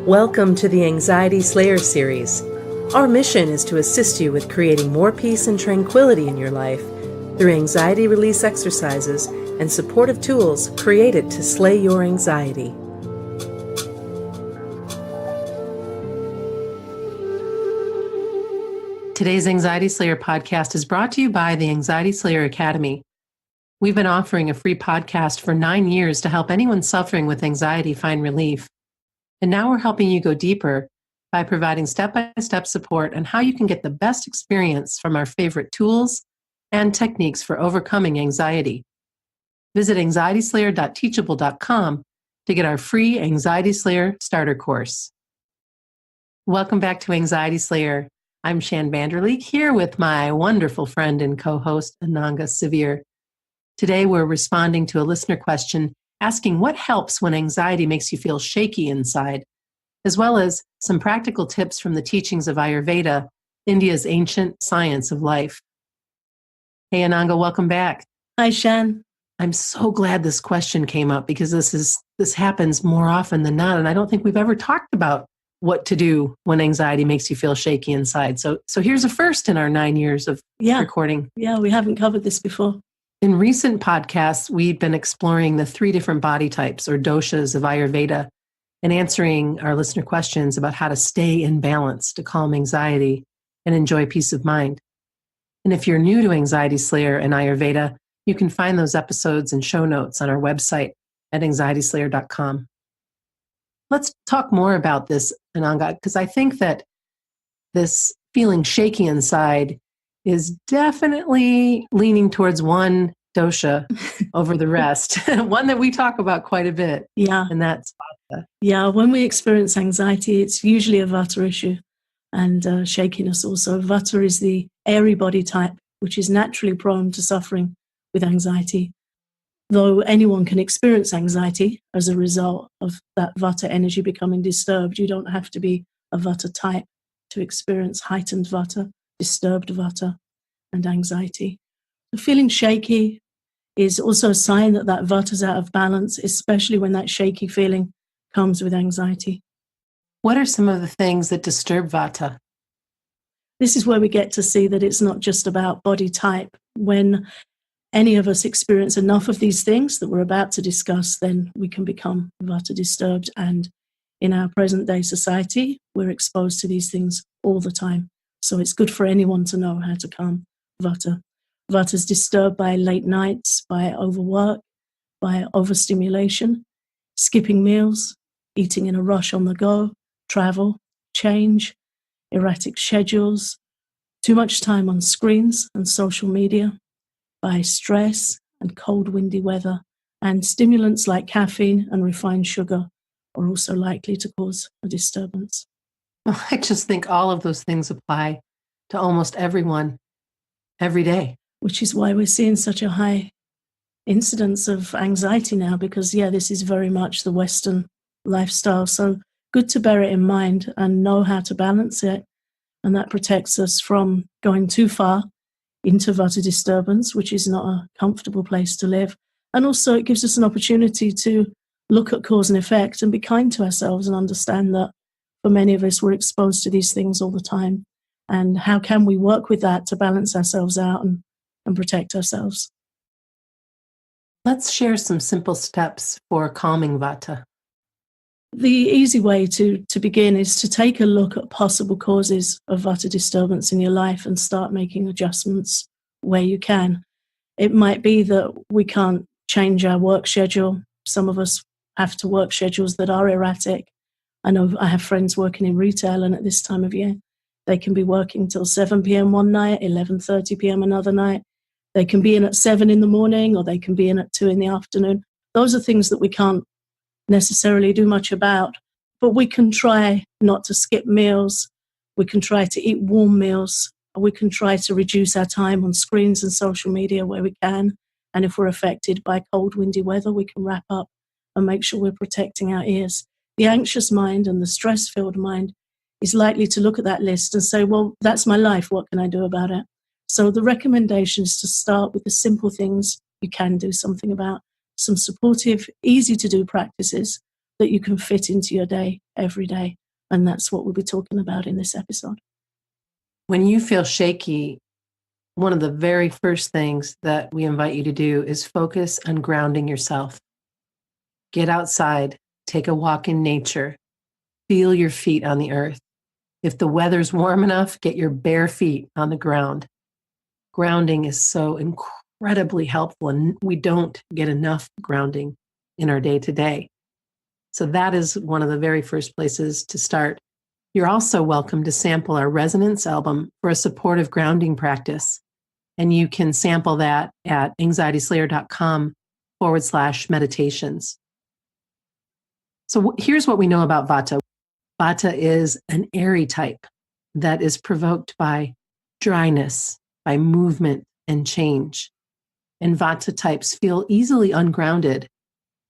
Welcome to the Anxiety Slayer series. Our mission is to assist you with creating more peace and tranquility in your life through anxiety release exercises and supportive tools created to slay your anxiety. Today's Anxiety Slayer podcast is brought to you by the Anxiety Slayer Academy. We've been offering a free podcast for 9 years to help anyone suffering with anxiety find relief. And now we're helping you go deeper by providing step-by-step support on how you can get the best experience from our favorite tools and techniques for overcoming anxiety. Visit anxietyslayer.teachable.com to get our free Anxiety Slayer starter course. Welcome back to Anxiety Slayer. I'm Shan Vanderleek here with my wonderful friend and co-host Ananga Severe. Today we're responding to a listener question asking what helps when anxiety makes you feel shaky inside, as well as some practical tips from the teachings of Ayurveda, India's ancient science of life. Hey Ananga, welcome back. Hi Shan. I'm so glad this question came up because this happens more often than not, and I don't think we've ever talked about what to do when anxiety makes you feel shaky inside. So here's a first in our 9 years of recording. Yeah, we haven't covered this before. In recent podcasts, we've been exploring the 3 different body types or doshas of Ayurveda and answering our listener questions about how to stay in balance to calm anxiety and enjoy peace of mind. And if you're new to Anxiety Slayer and Ayurveda, you can find those episodes and show notes on our website at anxietyslayer.com. Let's talk more about this, Ananga, because I think that this feeling shaky inside is definitely leaning towards one dosha over the rest, one that we talk about quite a bit. Yeah. And that's vata. Yeah, when we experience anxiety, it's usually a vata issue and shakiness also. Vata is the airy body type, which is naturally prone to suffering with anxiety. Though anyone can experience anxiety as a result of that vata energy becoming disturbed, you don't have to be a vata type to experience heightened vata, disturbed vata, and anxiety. The feeling shaky is also a sign that vata is out of balance, especially when that shaky feeling comes with anxiety. What are some of the things that disturb vata? This is where we get to see that it's not just about body type. When any of us experience enough of these things that we're about to discuss, then we can become vata disturbed. And in our present day society, we're exposed to these things all the time. So it's good for anyone to know how to calm vata. Vata is disturbed by late nights, by overwork, by overstimulation, skipping meals, eating in a rush on the go, travel, change, erratic schedules, too much time on screens and social media, by stress and cold, windy weather, and stimulants like caffeine and refined sugar are also likely to cause a disturbance. I just think all of those things apply to almost everyone every day. Which is why we're seeing such a high incidence of anxiety now, because, this is very much the Western lifestyle. So good to bear it in mind and know how to balance it. And that protects us from going too far into vata disturbance, which is not a comfortable place to live. And also it gives us an opportunity to look at cause and effect and be kind to ourselves and understand that for many of us, we're exposed to these things all the time. And how can we work with that to balance ourselves out and protect ourselves? Let's share some simple steps for calming vata. The easy way to begin is to take a look at possible causes of vata disturbance in your life and start making adjustments where you can. It might be that we can't change our work schedule. Some of us have to work schedules that are erratic. I know I have friends working in retail, and at this time of year, they can be working till 7 p.m. one night, 11:30 p.m. another night. They can be in at 7 in the morning, or they can be in at 2 in the afternoon. Those are things that we can't necessarily do much about, but we can try not to skip meals. We can try to eat warm meals. We can try to reduce our time on screens and social media where we can. And if we're affected by cold, windy weather, we can wrap up and make sure we're protecting our ears. The anxious mind and the stress-filled mind is likely to look at that list and say, well, that's my life. What can I do about it? So the recommendation is to start with the simple things you can do something about, some supportive, easy to do practices that you can fit into your day every day. And that's what we'll be talking about in this episode. When you feel shaky, one of the very first things that we invite you to do is focus on grounding yourself. Get outside, take a walk in nature, feel your feet on the earth. If the weather's warm enough, get your bare feet on the ground. Grounding is so incredibly helpful, and we don't get enough grounding in our day to day. So that is one of the very first places to start. You're also welcome to sample our Resonance album for a supportive grounding practice. And you can sample that at anxietyslayer.com/meditations. So here's what we know about Vata. Vata is an airy type that is provoked by dryness, by movement and change. And Vata types feel easily ungrounded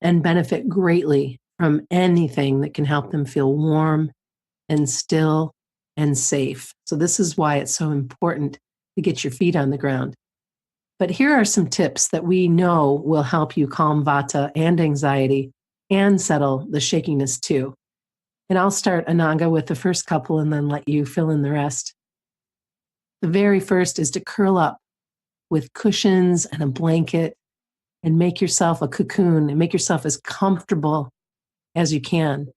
and benefit greatly from anything that can help them feel warm and still and safe. So this is why it's so important to get your feet on the ground. But here are some tips that we know will help you calm Vata and anxiety and settle the shakiness too. And I'll start, Ananga, with the first couple and then let you fill in the rest. The very first is to curl up with cushions and a blanket and make yourself a cocoon and make yourself as comfortable as you can.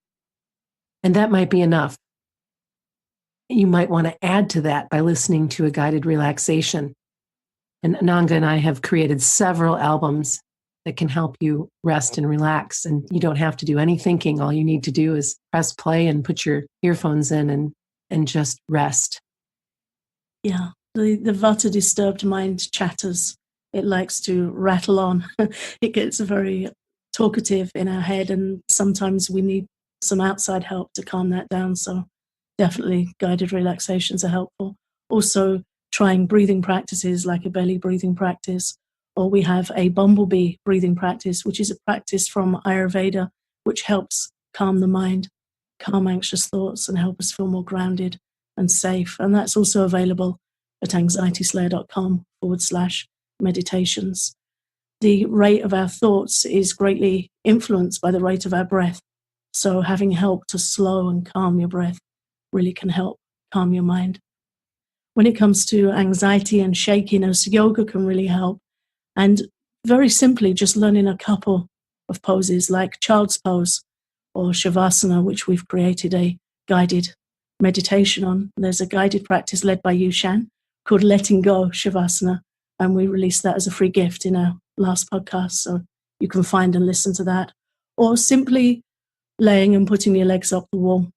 And that might be enough. You might want to add to that by listening to a guided relaxation. And Ananga and I have created several albums that can help you rest and relax. And you don't have to do any thinking. All you need to do is press play and put your earphones in and just rest. Yeah, the Vata disturbed mind chatters. It likes to rattle on. It gets very talkative in our head, and sometimes we need some outside help to calm that down. So definitely guided relaxations are helpful. Also, trying breathing practices like a belly breathing practice, or we have a bumblebee breathing practice, which is a practice from Ayurveda, which helps calm the mind, calm anxious thoughts, and help us feel more grounded and safe. And that's also available at anxietyslayer.com/meditations. The rate of our thoughts is greatly influenced by the rate of our breath. So having help to slow and calm your breath really can help calm your mind. When it comes to anxiety and shakiness, yoga can really help. And very simply, just learning a couple of poses like child's pose or shavasana, which we've created a guided meditation on. There's a guided practice led by Yushan called Letting Go Shavasana, and we released that as a free gift in our last podcast, so you can find and listen to that. Or simply laying and putting your legs up the wall.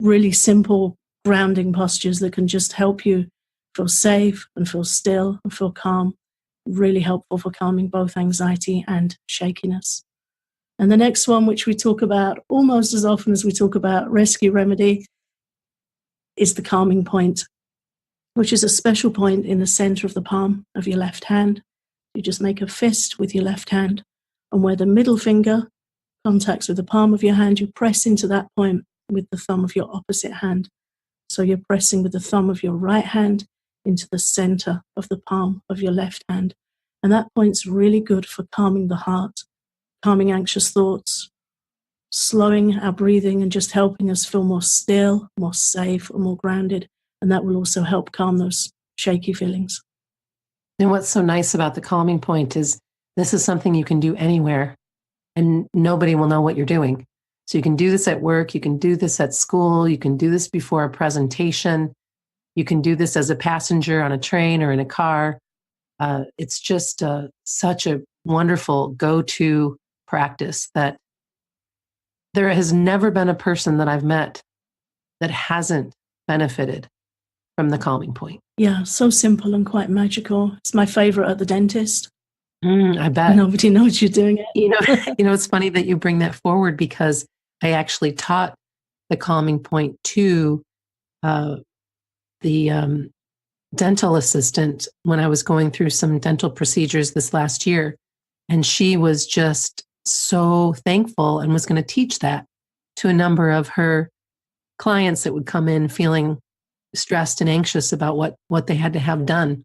Really simple grounding postures that can just help you feel safe and feel still and feel calm. Really helpful for calming both anxiety and shakiness. And the next one, which we talk about almost as often as we talk about rescue remedy, is the calming point, which is a special point in the center of the palm of your left hand. You just make a fist with your left hand, and where the middle finger contacts with the palm of your hand, you press into that point with the thumb of your opposite hand. So you're pressing with the thumb of your right hand into the center of the palm of your left hand. And that point's really good for calming the heart, calming anxious thoughts, slowing our breathing, and just helping us feel more still, more safe, and more grounded. And that will also help calm those shaky feelings. And what's so nice about the calming point is this is something you can do anywhere and nobody will know what you're doing. So you can do this at work, you can do this at school, you can do this before a presentation, you can do this as a passenger on a train or in a car. It's just such a wonderful go-to practice that there has never been a person that I've met that hasn't benefited from the calming point. Yeah, so simple and quite magical. It's my favorite at the dentist. I bet. Nobody knows you're doing it. It's funny that you bring that forward because I actually taught the calming point to the dental assistant when I was going through some dental procedures this last year. And she was just so thankful and was going to teach that to a number of her clients that would come in feeling stressed and anxious about what they had to have done.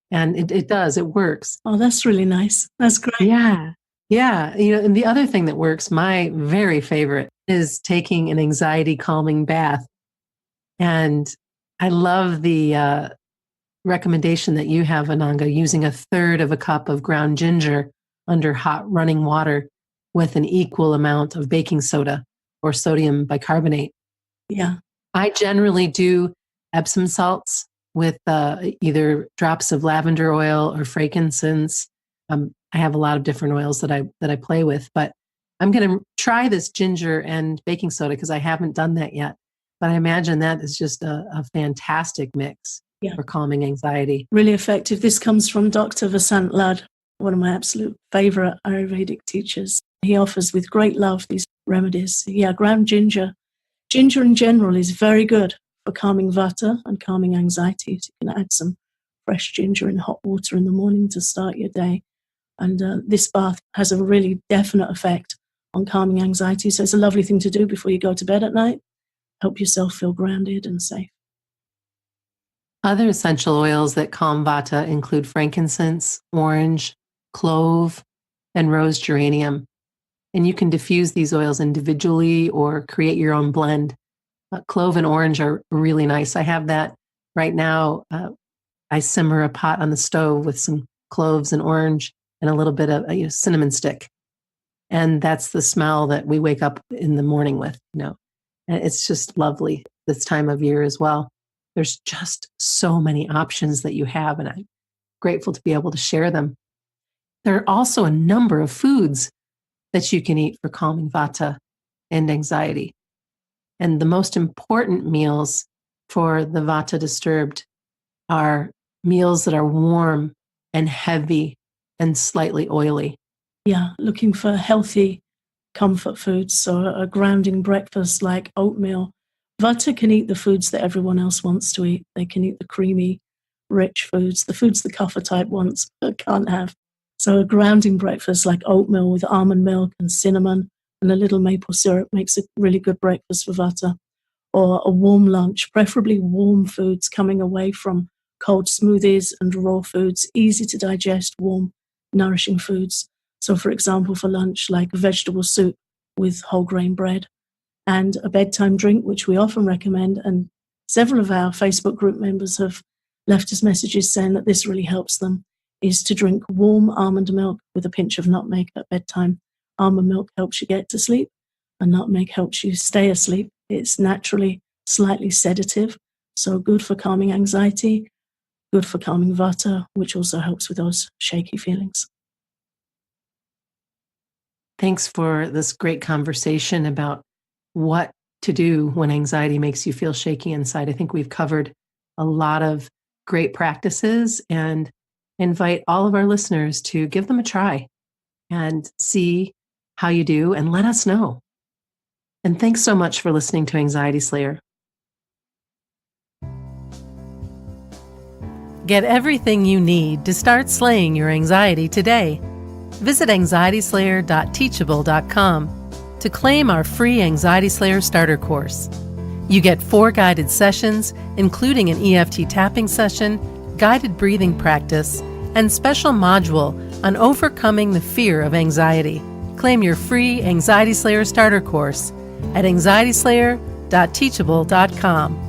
And it does, it works. Oh, that's really nice. That's great. Yeah. Yeah. And the other thing that works, my very favorite, is taking an anxiety calming bath. And I love the recommendation that you have, Ananga, using a third of a cup of ground ginger under hot running water with an equal amount of baking soda or sodium bicarbonate. Yeah. I generally do Epsom salts with either drops of lavender oil or frankincense. I have a lot of different oils that I play with, but I'm going to try this ginger and baking soda because I haven't done that yet. But I imagine that is just a fantastic mix for calming anxiety. Really effective. This comes from Dr. Vasant Lad, one of my absolute favorite Ayurvedic teachers. He offers with great love these remedies. Yeah, ground ginger. Ginger in general is very good for calming vata and calming anxiety. So you can add some fresh ginger in hot water in the morning to start your day. And this bath has a really definite effect on calming anxiety. So it's a lovely thing to do before you go to bed at night. Help yourself feel grounded and safe. Other essential oils that calm vata include frankincense, orange, clove, and rose geranium. And you can diffuse these oils individually or create your own blend. Clove and orange are really nice. I have that right now. I simmer a pot on the stove with some cloves and orange and a little bit of a cinnamon stick. And that's the smell that we wake up in the morning with, And it's just lovely this time of year as well. There's just so many options that you have, and I'm grateful to be able to share them. There are also a number of foods that you can eat for calming vata and anxiety. And the most important meals for the vata disturbed are meals that are warm and heavy and slightly oily. Yeah, looking for healthy comfort foods. So a grounding breakfast like oatmeal. Vata can eat the foods that everyone else wants to eat. They can eat the creamy, rich foods, the foods the kapha type wants but can't have. So a grounding breakfast like oatmeal with almond milk and cinnamon and a little maple syrup makes a really good breakfast for vata. Or a warm lunch, preferably warm foods coming away from cold smoothies and raw foods, easy to digest, warm, nourishing foods. So for example, for lunch, like vegetable soup with whole grain bread, and a bedtime drink, which we often recommend. And several of our Facebook group members have left us messages saying that this really helps them, is to drink warm almond milk with a pinch of nutmeg at bedtime. Almond milk helps you get to sleep, and nutmeg helps you stay asleep. It's naturally slightly sedative, so good for calming anxiety, good for calming vata, which also helps with those shaky feelings. Thanks for this great conversation about what to do when anxiety makes you feel shaky inside. I think we've covered a lot of great practices and invite all of our listeners to give them a try and see how you do and let us know. And thanks so much for listening to Anxiety Slayer. Get everything you need to start slaying your anxiety today. Visit anxietyslayer.teachable.com to claim our free Anxiety Slayer starter course. You get 4 guided sessions, including an EFT tapping session, guided breathing practice, and special module on overcoming the fear of anxiety. Claim your free Anxiety Slayer starter course at anxietyslayer.teachable.com.